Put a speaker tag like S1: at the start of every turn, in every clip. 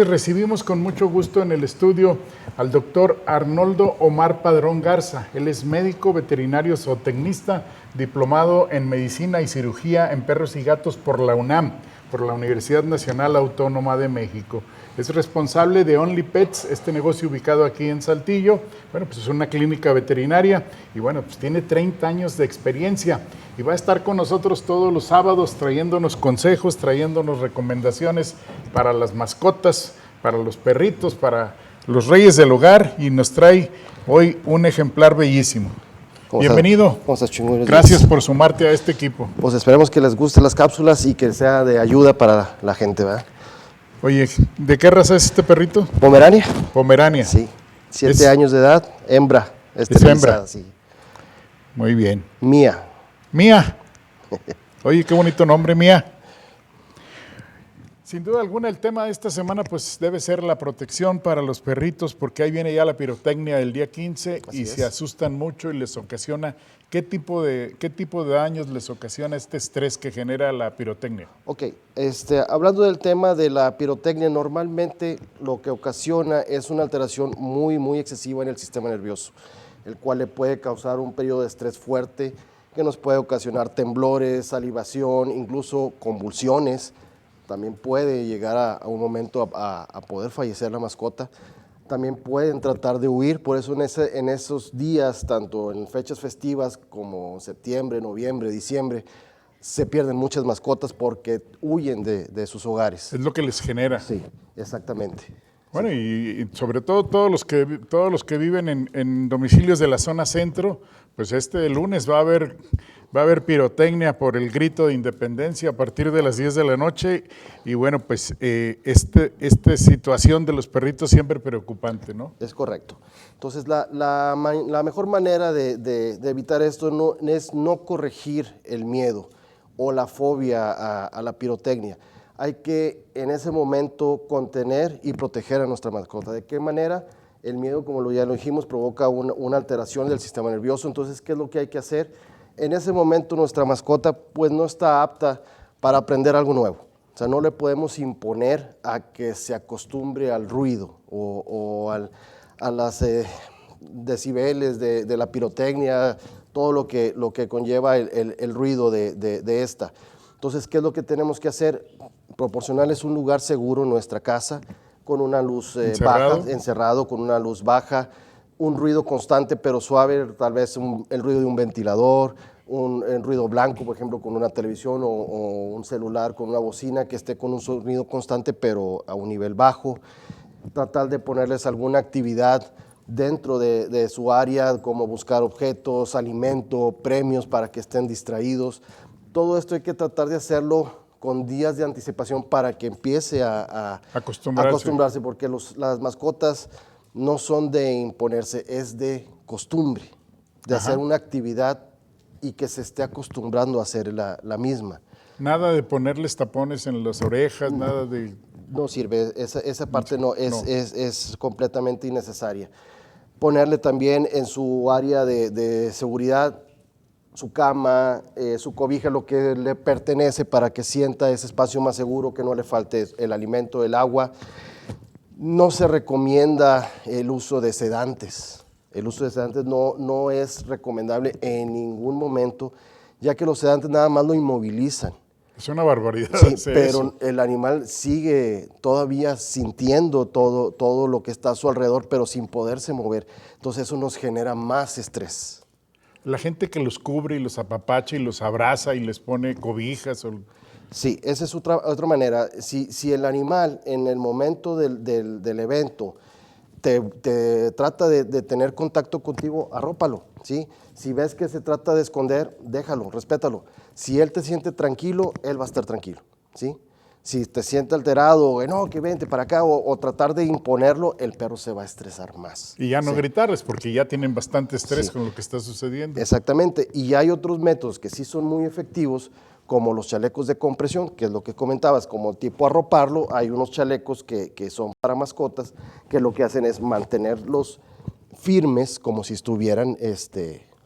S1: Recibimos con mucho gusto en el estudio al doctor Arnoldo Omar Padrón Garza. Él es médico veterinario zootecnista, diplomado en medicina y cirugía en perros y gatos por la UNAM, por la Universidad Nacional Autónoma de México. Es responsable de Only Pets, este negocio ubicado aquí en Saltillo. Bueno, pues es una clínica veterinaria y bueno, pues tiene 30 años de experiencia y va a estar con nosotros todos los sábados trayéndonos consejos, trayéndonos recomendaciones para las mascotas, para los perritos, para los reyes del hogar, y nos trae hoy un ejemplar bellísimo. Bienvenido.
S2: ¿Cómo estás, chingón?
S1: Gracias por sumarte a este equipo.
S2: Pues esperemos que les gusten las cápsulas y que sea de ayuda para la gente, ¿verdad?
S1: Oye, ¿de qué raza es este perrito?
S2: ¿Pomerania?
S1: Pomerania.
S2: Sí, 7 años de edad, hembra.
S1: Es hembra.
S2: Sí.
S1: Muy bien.
S2: Mía.
S1: Mía. Oye, qué bonito nombre, Mía. Sin duda alguna, el tema de esta semana pues debe ser la protección para los perritos, porque ahí viene ya la pirotecnia del día 15 y se asustan mucho y les ocasiona, ¿qué tipo de daños les ocasiona este estrés que genera la pirotecnia?
S2: Ok, hablando del tema de la pirotecnia, normalmente lo que ocasiona es una alteración muy excesiva en el sistema nervioso, el cual le puede causar un periodo de estrés fuerte, que nos puede ocasionar temblores, salivación, incluso convulsiones. También puede llegar a un momento a poder fallecer la mascota. También pueden tratar de huir, por eso en esos días, tanto en fechas festivas como septiembre, noviembre, diciembre, se pierden muchas mascotas porque huyen de sus hogares.
S1: Es lo que les genera.
S2: Sí, exactamente.
S1: Bueno, y sobre todo todos los que viven en domicilios de la zona centro, pues este lunes va a haber pirotecnia por el grito de independencia a partir de las 10 de la noche y bueno, pues esta situación de los perritos siempre preocupante, ¿no?
S2: Es correcto. Entonces la mejor manera de evitar esto es no corregir el miedo o la fobia a la pirotecnia. Hay que en ese momento contener y proteger a nuestra mascota. ¿De qué manera? El miedo, como ya lo dijimos, provoca una alteración del sistema nervioso. Entonces, ¿qué es lo que hay que hacer? En ese momento nuestra mascota pues no está apta para aprender algo nuevo. O sea, no le podemos imponer a que se acostumbre al ruido o a las decibeles de la pirotecnia, todo lo que conlleva el ruido de esta. Entonces, ¿qué es lo que tenemos que hacer? Proporcionarles un lugar seguro en nuestra casa, con una luz baja, encerrado, con una luz baja, un ruido constante pero suave, tal vez el ruido de un ventilador, el ruido blanco, por ejemplo, con una televisión o un celular con una bocina que esté con un sonido constante pero a un nivel bajo. Tratar de ponerles alguna actividad dentro de su área, como buscar objetos, alimento, premios para que estén distraídos. Todo esto hay que tratar de hacerlo con días de anticipación para que empiece a acostumbrarse, porque las mascotas no son de imponerse, es de costumbre, de hacer una actividad y que se esté acostumbrando a hacer la misma.
S1: Nada de ponerles tapones en las orejas, nada de...
S2: No sirve, esa parte es completamente innecesaria. Ponerle también en su área de seguridad su cama, su cobija, lo que le pertenece para que sienta ese espacio más seguro, que no le falte el alimento, el agua. No se recomienda el uso de sedantes. El uso de sedantes no es recomendable en ningún momento, ya que los sedantes nada más lo inmovilizan.
S1: Es una barbaridad.
S2: Sí, pero el animal sigue todavía sintiendo todo lo que está a su alrededor, pero sin poderse mover. Entonces eso nos genera más estrés.
S1: La gente que los cubre y los apapacha y los abraza y les pone cobijas.
S2: Sí, esa es otra manera. Si el animal en el momento del evento te trata de tener contacto contigo, arrópalo, ¿sí? Si ves que se trata de esconder, déjalo, respétalo. Si él te siente tranquilo, él va a estar tranquilo, ¿sí? Si te siente alterado, no, que vente para acá, o tratar de imponerlo, el perro se va a estresar más.
S1: Y ya no gritarles, porque ya tienen bastante estrés con lo que está sucediendo.
S2: Exactamente, y hay otros métodos que sí son muy efectivos, como los chalecos de compresión, que es lo que comentabas, como tipo arroparlo. Hay unos chalecos que son para mascotas, que lo que hacen es mantenerlos firmes, como si estuvieran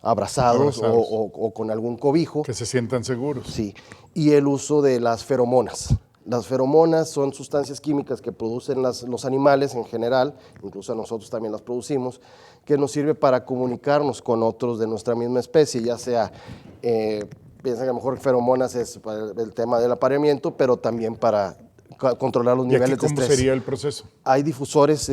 S2: abrazados. O con algún cobijo.
S1: Que se sientan seguros.
S2: Sí, y el uso de las feromonas. Las feromonas son sustancias químicas que producen los animales en general, incluso nosotros también las producimos, que nos sirve para comunicarnos con otros de nuestra misma especie, ya sea, piensan que a lo mejor feromonas es para el tema del apareamiento, pero también para controlar los
S1: ¿Y aquí
S2: niveles de
S1: cómo
S2: estrés.
S1: sería el proceso?
S2: Hay difusores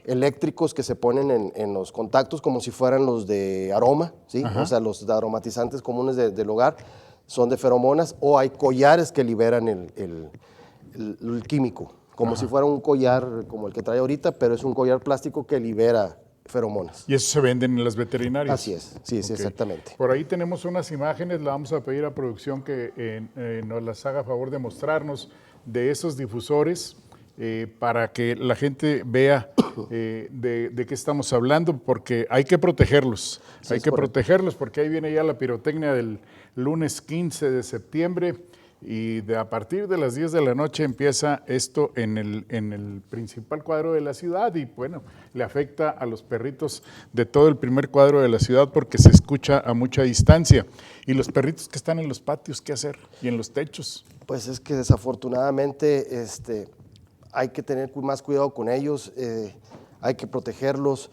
S2: eléctricos que se ponen en los contactos como si fueran los de aroma, ¿sí? O sea, los aromatizantes comunes del hogar son de feromonas, o hay collares que liberan el químico, como si fuera un collar como el que trae ahorita, pero es un collar plástico que libera feromonas.
S1: ¿Y eso se venden en las veterinarias?
S2: Así es, sí, sí, exactamente.
S1: Por ahí tenemos unas imágenes, le vamos a pedir a producción que nos las haga favor de mostrarnos de esos difusores para que la gente vea de qué estamos hablando, porque hay que protegerlos,
S2: Sí,
S1: hay que protegerlos porque ahí viene ya la pirotecnia del lunes 15 de septiembre y a partir de las 10 de la noche empieza esto en el principal cuadro de la ciudad y bueno, le afecta a los perritos de todo el primer cuadro de la ciudad porque se escucha a mucha distancia. Y los perritos que están en los patios, ¿qué hacer? Y en los techos.
S2: Pues es que desafortunadamente hay que tener más cuidado con ellos, hay que protegerlos.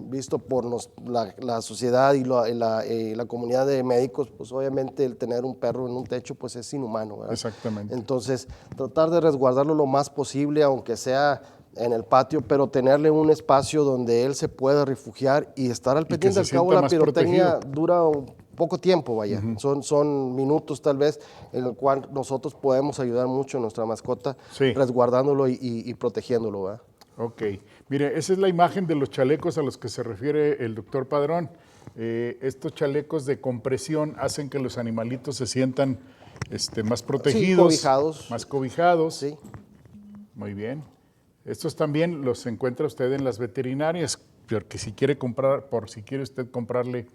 S2: Visto por la sociedad y la comunidad de médicos, pues obviamente el tener un perro en un techo pues es inhumano, ¿verdad?
S1: Exactamente.
S2: Entonces, tratar de resguardarlo lo más posible, aunque sea en el patio, pero tenerle un espacio donde él se pueda refugiar y estar al pendiente. Al cabo, la pirotecnia dura poco tiempo, vaya. Son minutos tal vez en el cual nosotros podemos ayudar mucho a nuestra mascota, resguardándolo y protegiéndolo, ¿verdad?
S1: Ok, mire, esa es la imagen de los chalecos a los que se refiere el doctor Padrón. Estos chalecos de compresión hacen que los animalitos se sientan más protegidos,
S2: cobijados.
S1: más cobijados.
S2: Sí.
S1: Muy bien. Estos también los encuentra usted en las veterinarias, porque si quiere usted comprarle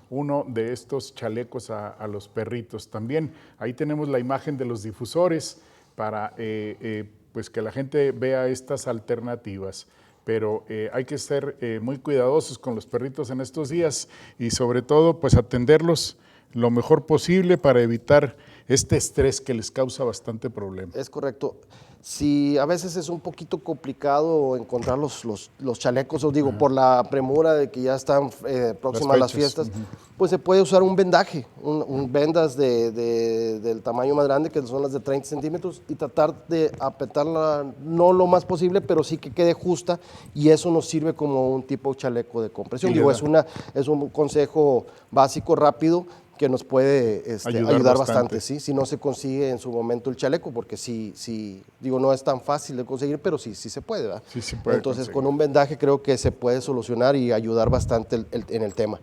S1: uno de estos chalecos a los perritos. También ahí tenemos la imagen de los difusores para pues que la gente vea estas alternativas. Pero hay que ser muy cuidadosos con los perritos en estos días y sobre todo pues atenderlos lo mejor posible para evitar este estrés que les causa bastante problema.
S2: Es correcto. Si a veces es un poquito complicado encontrar los chalecos, os digo, por la premura de que ya están próximas las fiestas, pues se puede usar un vendaje, vendas del tamaño más grande, que son las de 30 centímetros, y tratar de apretarla, no lo más posible, pero sí que quede justa, y eso nos sirve como un tipo de chaleco de compresión. Digo, es un consejo básico, rápido, que nos puede ayudar bastante, ¿sí? Si no se consigue en su momento el chaleco, porque digo, no es tan fácil de conseguir, pero sí se puede, ¿verdad?
S1: Sí se puede.
S2: Entonces, con un vendaje creo que se puede solucionar y ayudar bastante en el tema.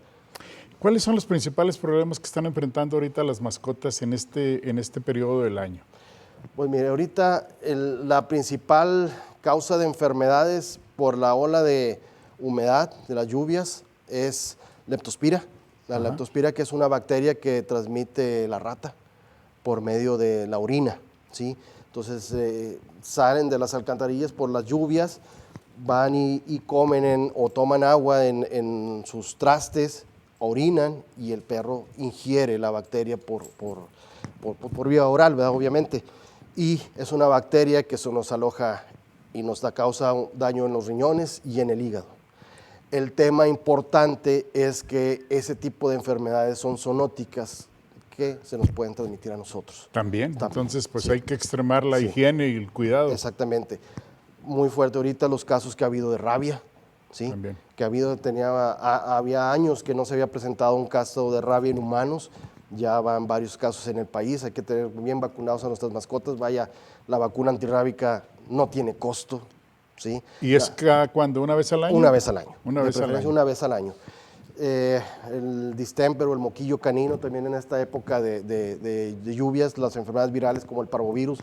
S1: ¿Cuáles son los principales problemas que están enfrentando ahorita las mascotas en este periodo del año?
S2: Pues mire, ahorita la principal causa de enfermedades por la ola de humedad, de las lluvias, es leptospira. La leptospira, que es una bacteria que transmite la rata por medio de la orina, ¿sí? Entonces salen de las alcantarillas por las lluvias, van y comen o toman agua en sus trastes, orinan y el perro ingiere la bacteria por vía oral, ¿verdad? Obviamente. Y es una bacteria que se nos aloja y nos causa daño en los riñones y en el hígado. El tema importante es que ese tipo de enfermedades son zoonóticas que se nos pueden transmitir a nosotros.
S1: También. Entonces, pues hay que extremar la higiene y el cuidado.
S2: Exactamente. Muy fuerte ahorita los casos que ha habido de rabia, ¿sí?
S1: También.
S2: Que había años que no se había presentado un caso de rabia en humanos, ya van varios casos en el país, hay que tener bien vacunados a nuestras mascotas, vaya, la vacuna antirrábica no tiene costo. ¿Sí?
S1: ¿Y es cuando una vez al año?
S2: Una vez al año.
S1: Una vez al año.
S2: Una vez al año. El distemper o el moquillo canino también en esta época de lluvias, las enfermedades virales como el parvovirus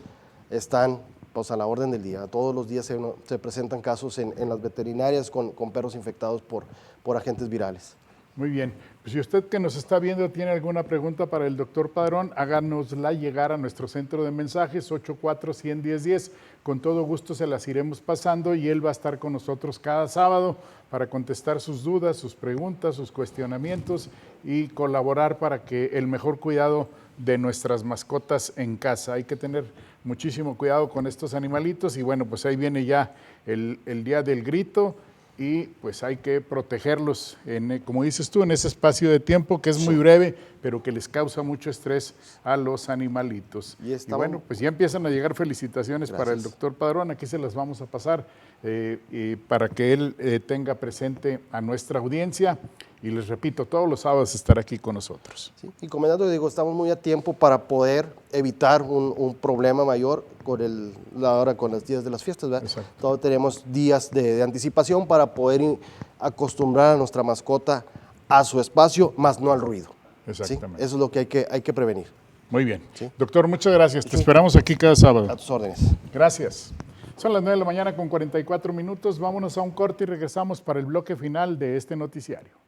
S2: están pues, a la orden del día. Todos los días se presentan casos en las veterinarias con perros infectados por agentes virales.
S1: Muy bien. Pues si usted que nos está viendo tiene alguna pregunta para el doctor Padrón, háganosla llegar a nuestro centro de mensajes 84-100-1010. Con todo gusto se las iremos pasando y él va a estar con nosotros cada sábado para contestar sus dudas, sus preguntas, sus cuestionamientos y colaborar para que el mejor cuidado de nuestras mascotas en casa. Hay que tener muchísimo cuidado con estos animalitos y bueno, pues ahí viene ya el día del grito. Y pues hay que protegerlos, como dices tú, en ese espacio de tiempo que es muy breve, pero que les causa mucho estrés a los animalitos. Y bueno, pues ya empiezan a llegar felicitaciones para el doctor Padrón, aquí se las vamos a pasar y para que él tenga presente a nuestra audiencia. Y les repito, todos los sábados estará aquí con nosotros.
S2: Sí, y comandante, digo, estamos muy a tiempo para poder evitar un problema mayor ahora con los días de las fiestas, ¿verdad?
S1: Exacto.
S2: Todos tenemos días de anticipación para poder acostumbrar a nuestra mascota a su espacio, más no al ruido.
S1: Exactamente.
S2: ¿Sí? Eso es lo que hay que prevenir.
S1: Muy bien.
S2: Sí.
S1: Doctor, muchas gracias. Te esperamos aquí cada sábado.
S2: A tus órdenes.
S1: Gracias. Son las 9 de la mañana con 44 minutos. Vámonos a un corte y regresamos para el bloque final de este noticiario.